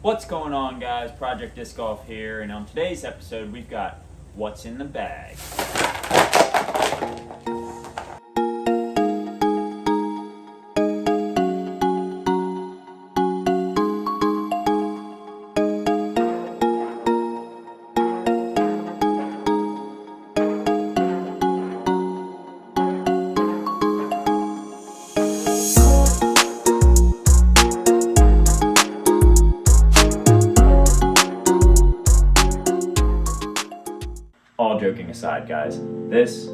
What's going on, guys? Project Disc Golf here, and on today's episode we've got what's in the bag. All joking aside, guys, this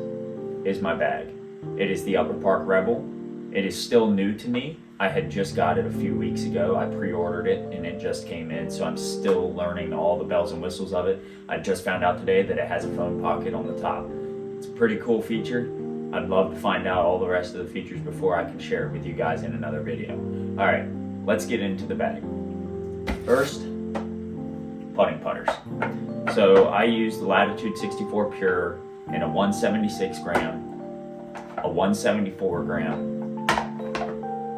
is my bag. It is the Upper Park Rebel. It is still new to me. I had just got it a few weeks ago. I pre-ordered it and it just came in, so I'm still learning all the bells and whistles of it. I just found out today that it has a phone pocket on the top. It's a pretty cool feature. I'd love to find out all the rest of the features before I can share it with you guys in another video. All right, let's get into the bag. First, putting putters. So I use the Latitude 64 Pure in a 176 gram, a 174 gram,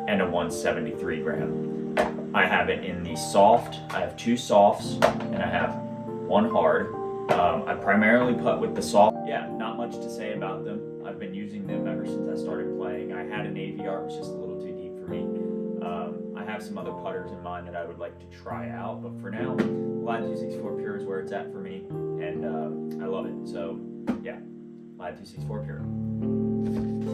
and a 173 gram. I have it in the soft. I have two softs and I have one hard. I primarily putt with the soft. Yeah, not much to say about them. I've been using them ever since I started playing. I had an AVR, it was just a little too deep for me. I have some other putters in mind that I would like to try out, but for now, Latitude 64 Pure is where it's at for me, and I love it. So yeah, Latitude 64 Pure.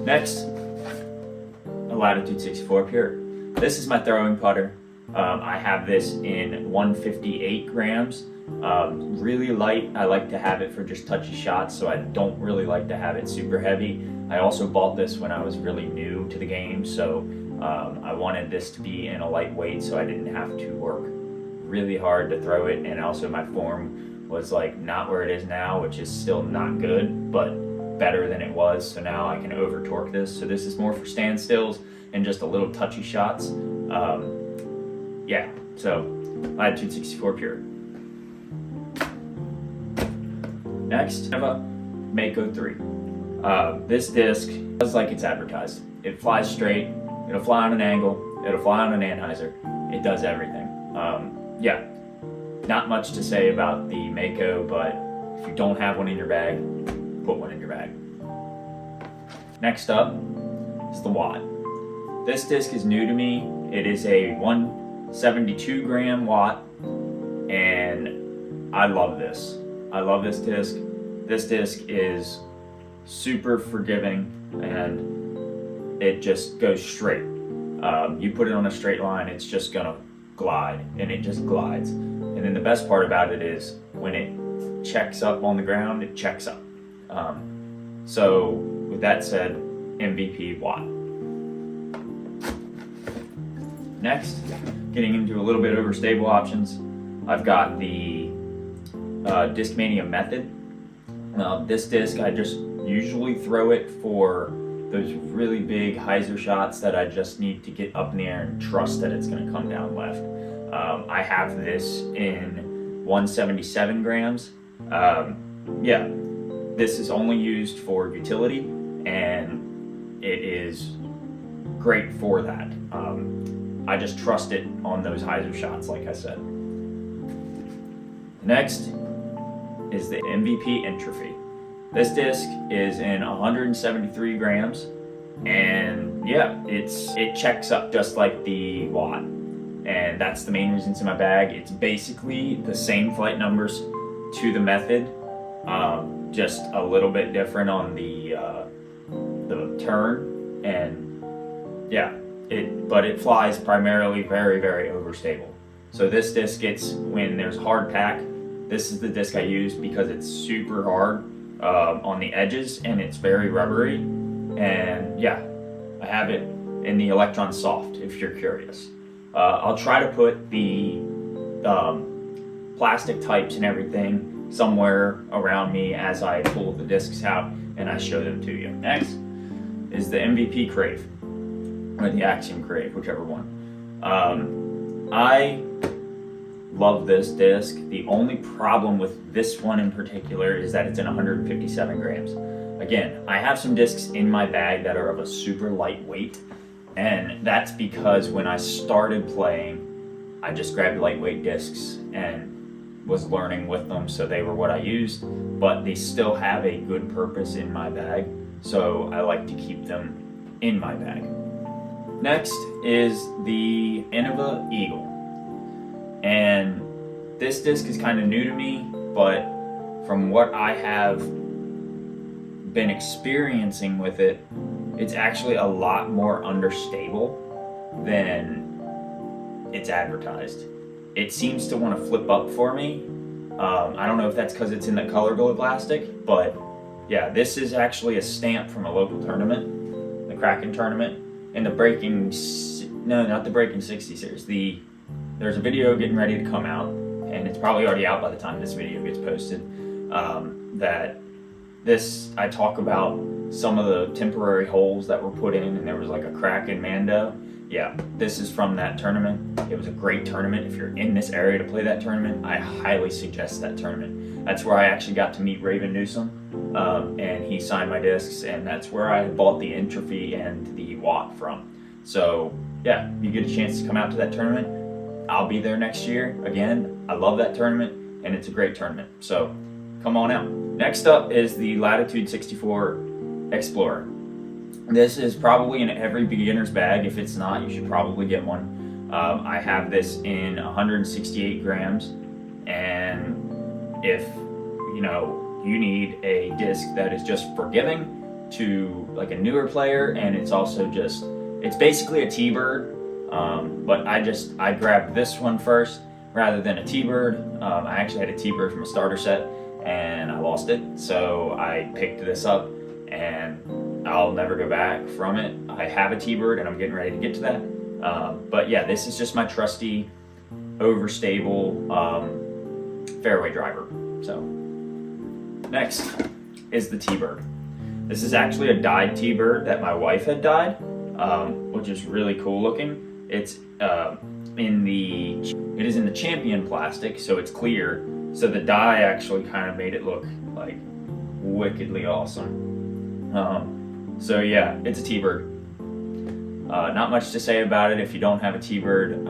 Next, a Latitude 64 Pure. This is my throwing putter. I have this in 158 grams. Really light. I like to have it for just touchy shots, so I don't really like to have it super heavy. I also bought this when I was really new to the game, so I wanted this to be in a lightweight so I didn't have to work really hard to throw it, and also my form was like not where it is now, which is still not good, but better than it was, so now I can over torque this. So this is more for standstills and just a little touchy shots. Yeah, so Latitude 64 Pure. Next, I have a Mako 3. This disc does like it's advertised. It flies straight, it'll fly on an angle, it'll fly on an anhyzer. It does everything. Yeah, not much to say about the Mako, but if you don't have one in your bag, put one in your bag. Next up is the Watt. This disc is new to me. It is a 172 gram Watt, and I love this. I love this disc. This disc is super forgiving, and it just goes straight. You put it on a straight line, it's just gonna glide, and it just glides. And then the best part about it is when it checks up on the ground, it checks up. So with that said, MVP Watt. Next, getting into a little bit overstable options, I've got the Discmania Method. This disc, I just usually throw it for those really big hyzer shots that I just need to get up in the air and trust that it's going to come down left. I have this in 177 grams. Yeah, this is only used for utility, and it is great for that. I just trust it on those hyzer shots, like I said. Next is the MVP Entropy. This disc is in 173 grams, and yeah, it checks up just like the Watt, and that's the main reason it's in my bag. It's basically the same flight numbers to the Method, just a little bit different on the turn, and yeah, but it flies primarily very, very overstable. So this disc gets, when there's hard pack, this is the disc I use because it's super hard on the edges and it's very rubbery. And yeah, I have it in the Electron Soft if you're curious. I'll try to put the plastic types and everything somewhere around me as I pull the discs out and I show them to you. Next is the MVP Crave, or the Axiom Crave, whichever one. I love this disc. The only problem with this one in particular is that it's in 157 grams. Again, I have some discs in my bag that are of a super light weight, and that's because when I started playing, I just grabbed lightweight discs and was learning with them, so they were what I used, but they still have a good purpose in my bag, so I like to keep them in my bag. Next is the Innova Eagle, and this disc is kind of new to me, but from what I have been experiencing with it, it's actually a lot more understable than it's advertised. It seems to want to flip up for me. I don't know if that's because it's in the color glow plastic, but yeah, this is actually a stamp from a local tournament, the Kraken tournament, and not the Breaking 60 series. There's a video getting ready to come out, and it's probably already out by the time this video gets posted. I talk about some of the temporary holes that were put in, and there was like a crack in Mando. Yeah, this is from that tournament. It was a great tournament. If you're in this area to play that tournament, I highly suggest that tournament. That's where I actually got to meet Raven Newsom, and he signed my discs, and that's where I bought the Entropy and the Watt from. So yeah, you get a chance to come out to that tournament, I'll be there next year. Again, I love that tournament, and it's a great tournament. So come on out. Next up is the Latitude 64 Explorer. This is probably in every beginner's bag. If it's not, you should probably get one. I have this in 168 grams, and if you need a disc that is just forgiving to like a newer player, and it's also it's basically a T-Bird, but I grabbed this one first rather than a T-Bird. I actually had a T-Bird from a starter set, and I lost it, so I picked this up, and I'll never go back from it. I have a T-Bird, and I'm getting ready to get to that. But yeah, this is just my trusty, overstable fairway driver. So next is the T-Bird. This is actually a dyed T-Bird that my wife had dyed, which is really cool looking. It is in the Champion plastic, so it's clear. So the dye actually kind of made it look like wickedly awesome. So yeah, it's a T-Bird. Not much to say about it if you don't have a T-Bird.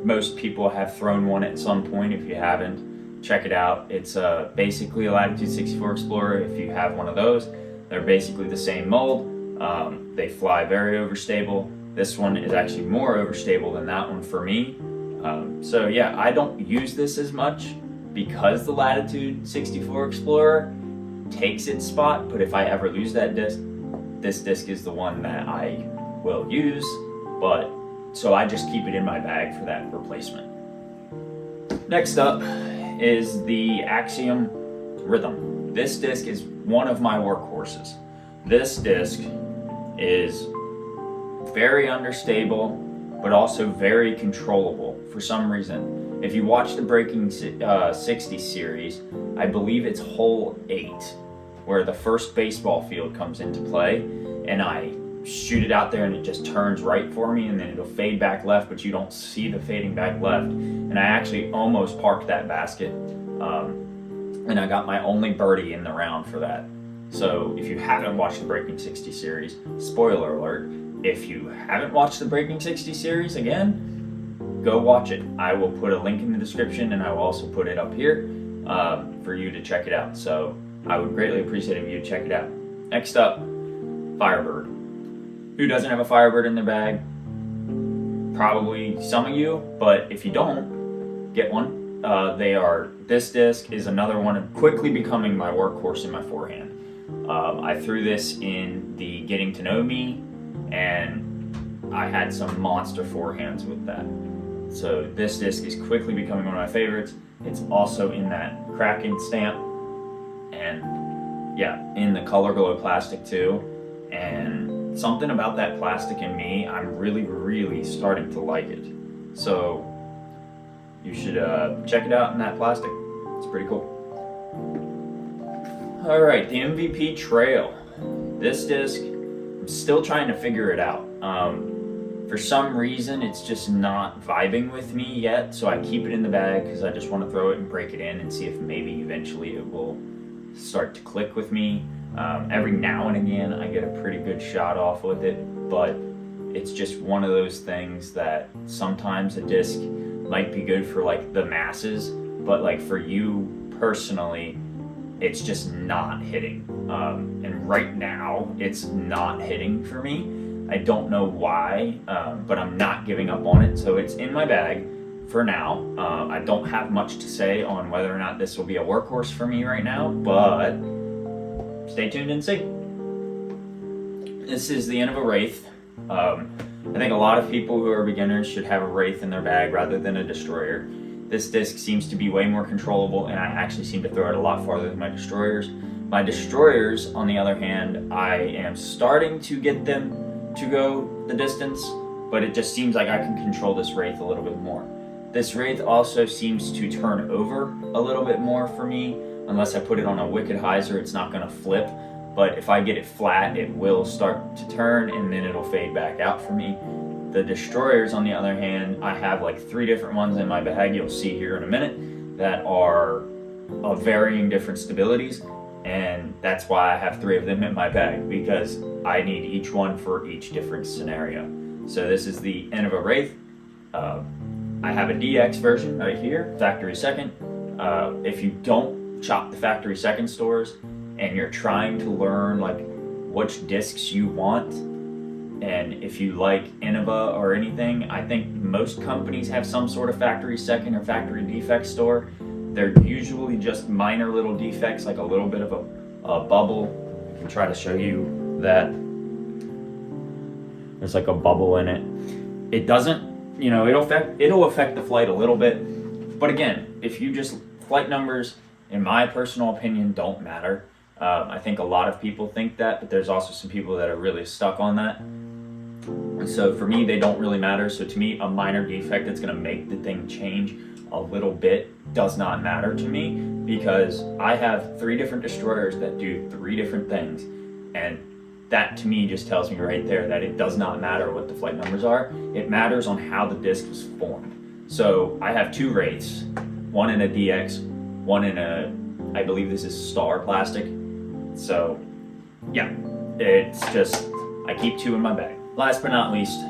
Most people have thrown one at some point. If you haven't, check it out. It's basically a Latitude 64 Explorer. If you have one of those, they're basically the same mold. They fly very overstable. This one is actually more overstable than that one for me. So yeah, I don't use this as much because the Latitude 64 Explorer takes its spot, but if I ever lose that disc, this disc is the one that I will use, so I just keep it in my bag for that replacement. Next up is the Axiom Rhythm. This disc is one of my workhorses. This disc is very understable, but also very controllable for some reason. If you watch the Breaking 60 series, I believe it's hole 8, where the first baseball field comes into play, and I shoot it out there and it just turns right for me, and then it'll fade back left, but you don't see the fading back left. And I actually almost parked that basket, and I got my only birdie in the round for that. So if you haven't watched the Breaking 60 series, spoiler alert, if you haven't watched the Breaking 60 series, again, go watch it. I will put a link in the description, and I will also put it up here for you to check it out. So I would greatly appreciate it if you check it out. Next up, Firebird. Who doesn't have a Firebird in their bag? Probably some of you, but if you don't, get one. This disc is another one of quickly becoming my workhorse in my forehand. I threw this in the Getting to Know Me, and I had some monster forehands with that. So this disc is quickly becoming one of my favorites. It's also in that Kraken stamp, and yeah, in the Color Glow plastic too. And something about that plastic in me, I'm really, really starting to like it. So you should check it out in that plastic. It's pretty cool. All right, the MVP Trail. This disc, I'm still trying to figure it out. For some reason, it's just not vibing with me yet, so I keep it in the bag because I just want to throw it and break it in and see if maybe eventually it will start to click with me. Every now and again, I get a pretty good shot off with it, but it's just one of those things that sometimes a disc might be good for like the masses, but like for you personally, it's just not hitting. And right now, it's not hitting for me. I don't know why, but I'm not giving up on it. So it's in my bag for now. I don't have much to say on whether or not this will be a workhorse for me right now, but stay tuned and see. This is the Innova Wraith. I think a lot of people who are beginners should have a Wraith in their bag rather than a Destroyer. This disc seems to be way more controllable, and I actually seem to throw it a lot farther than my Destroyers. My Destroyers, on the other hand, I am starting to get them to go the distance, but it just seems like I can control this Wraith a little bit more. This Wraith also seems to turn over a little bit more for me. Unless I put it on a Wicked Hyzer, it's not going to flip. But if I get it flat, it will start to turn, and then it'll fade back out for me. The Destroyers, on the other hand, I have like 3 different ones in my bag, you'll see here in a minute, that are of varying different stabilities. And that's why I have 3 of them in my bag, because I need each one for each different scenario. So this is the Innova Wraith. I have a DX version right here, factory second. If you don't shop the factory second stores and you're trying to learn like which discs you want, and if you like Innova or anything, I think most companies have some sort of factory second or factory defect store. They're usually just minor little defects, like a little bit of a bubble. I can try to show you that. There's like a bubble in it. It doesn't, it'll affect the flight a little bit. But again, if you just, flight numbers, in my personal opinion, don't matter. I think a lot of people think that, but there's also some people that are really stuck on that. So for me, they don't really matter. So to me, a minor defect that's going to make the thing change a little bit does not matter to me, because I have 3 different Destroyers that do 3 different things. And that to me just tells me right there that it does not matter what the flight numbers are. It matters on how the disc was formed. So I have 2 Wraiths, one in a DX, one in a, I believe this is Star plastic. So yeah, it's just, I keep 2 in my bag. Last but not least,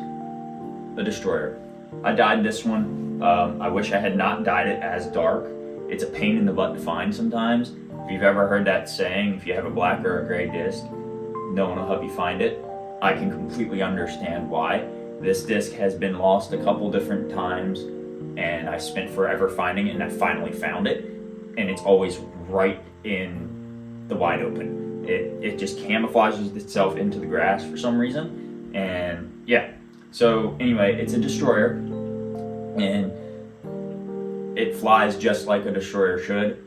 the Destroyer. I dyed this one. I wish I had not dyed it as dark. It's a pain in the butt to find sometimes. If you've ever heard that saying, if you have a black or a gray disc, no one will help you find it. I can completely understand why. This disc has been lost a couple different times, and I spent forever finding it, and I finally found it, and it's always right in the wide open. It just camouflages itself into the grass for some reason, and yeah. So anyway, it's a Destroyer, and it flies just like a Destroyer should.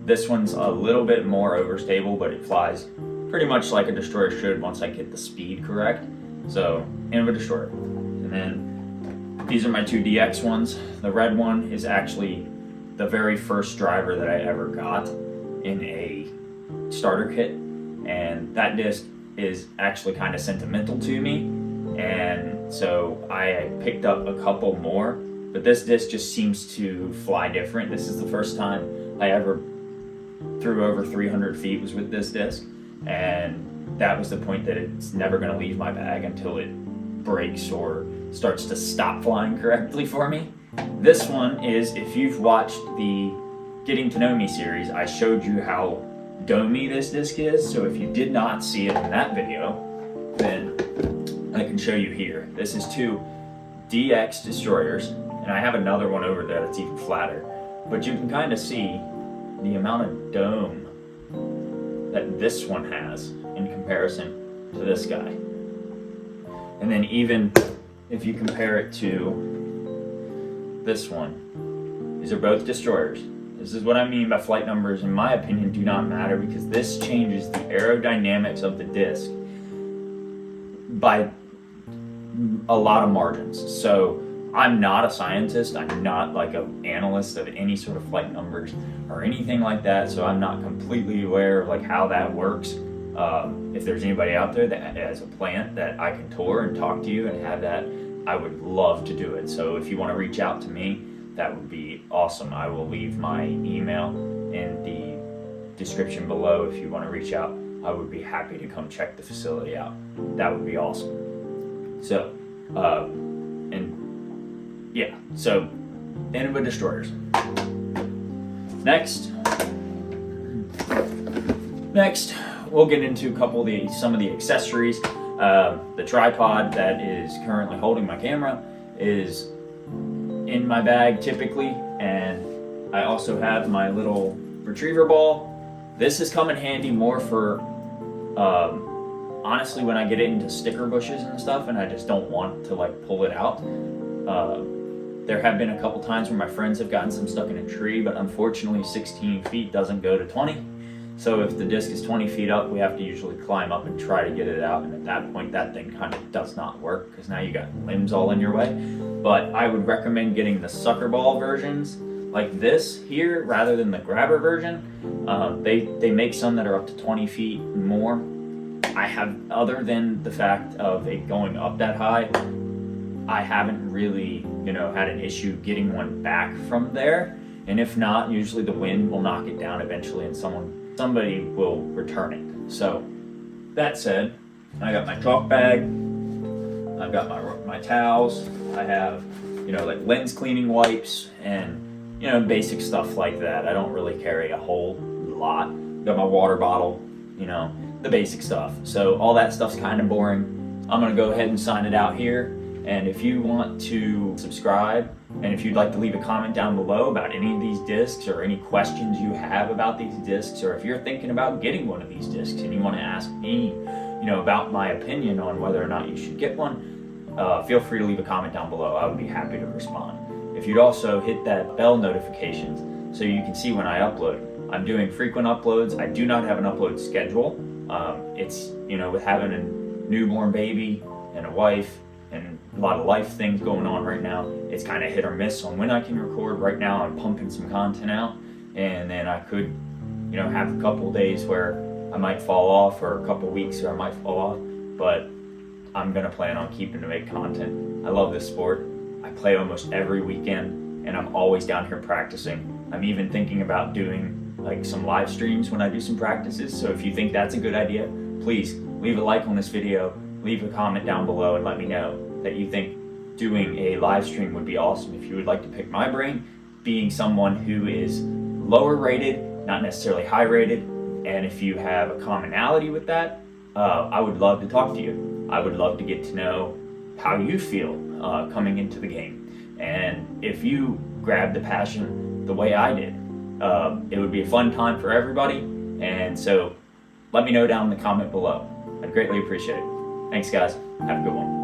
This one's a little bit more overstable, but it flies pretty much like a Destroyer should once I get the speed correct. So, Innova Destroyer. And then these are my 2 DX ones. The red one is actually the very first driver that I ever got in a starter kit, and that disc is actually kind of sentimental to me, and so I picked up a couple more, but this disc just seems to fly different. This is the first time I ever threw over 300 feet was with this disc, and that was the point that it's never going to leave my bag until it breaks or starts to stop flying correctly for me. This one is, if you've watched the Getting to Know Me series, I showed you how domey this disc is, so if you did not see it in that video, then I can show you here. This is 2 DX Destroyers, and I have another one over there that's even flatter, but you can kind of see the amount of dome that this one has in comparison to this guy. And then even if you compare it to this one, these are both Destroyers. This is what I mean by flight numbers, in my opinion, do not matter, because this changes the aerodynamics of the disc by a lot of margins. So I'm not a scientist, I'm not like an analyst of any sort of flight numbers or anything like that, so I'm not completely aware of like how that works. If there's anybody out there that has a plant that I can tour and talk to you and have that, I would love to do it. So if you want to reach out to me, that would be awesome. I will leave my email in the description below. If you want to reach out, I would be happy to come check the facility out. That would be awesome. So, and yeah, so Innova Destroyers. Next, we'll get into some of the accessories. The tripod that is currently holding my camera is in my bag typically, and I also have my little retriever ball. This has come in handy more for honestly when I get into sticker bushes and stuff and I just don't want to like pull it out. There have been a couple times where my friends have gotten some stuck in a tree, but unfortunately 16 feet doesn't go to 20. So if the disc is 20 feet up, we have to usually climb up and try to get it out. And at that point, that thing kind of does not work because now you got limbs all in your way. But I would recommend getting the sucker ball versions like this here rather than the grabber version. They make some that are up to 20 feet and more. I have, other than the fact of it going up that high, I haven't really, had an issue getting one back from there. And if not, usually the wind will knock it down eventually and somebody will return it. So that said, I got my chalk bag, I've got my towels, I have, like lens cleaning wipes and, basic stuff like that. I don't really carry a whole lot. Got my water bottle, the basic stuff. So all that stuff's kind of boring. I'm gonna go ahead and sign it out here. And if you want to subscribe, and if you'd like to leave a comment down below about any of these discs or any questions you have about these discs, or if you're thinking about getting one of these discs and you want to ask me, about my opinion on whether or not you should get one, feel free to leave a comment down below. I would be happy to respond. If you'd also hit that bell notifications so you can see when I upload. I'm doing frequent uploads. I do not have an upload schedule. It's, with having a newborn baby and a wife, and a lot of life things going on right now, it's kind of hit or miss on when I can record. Right now I'm pumping some content out, and then I could, have a couple of days where I might fall off, or a couple of weeks where I might fall off, but I'm gonna plan on keeping to make content. I love this sport. I play almost every weekend, and I'm always down here practicing. I'm even thinking about doing like some live streams when I do some practices, so if you think that's a good idea, please leave a like on this video, leave a comment down below and let me know that you think doing a live stream would be awesome. If you would like to pick my brain, being someone who is lower rated, not necessarily high rated, and if you have a commonality with that, I would love to talk to you. I would love to get to know how you feel coming into the game. And if you grab the passion the way I did, it would be a fun time for everybody. And so let me know down in the comment below. I'd greatly appreciate it. Thanks guys, have a good one.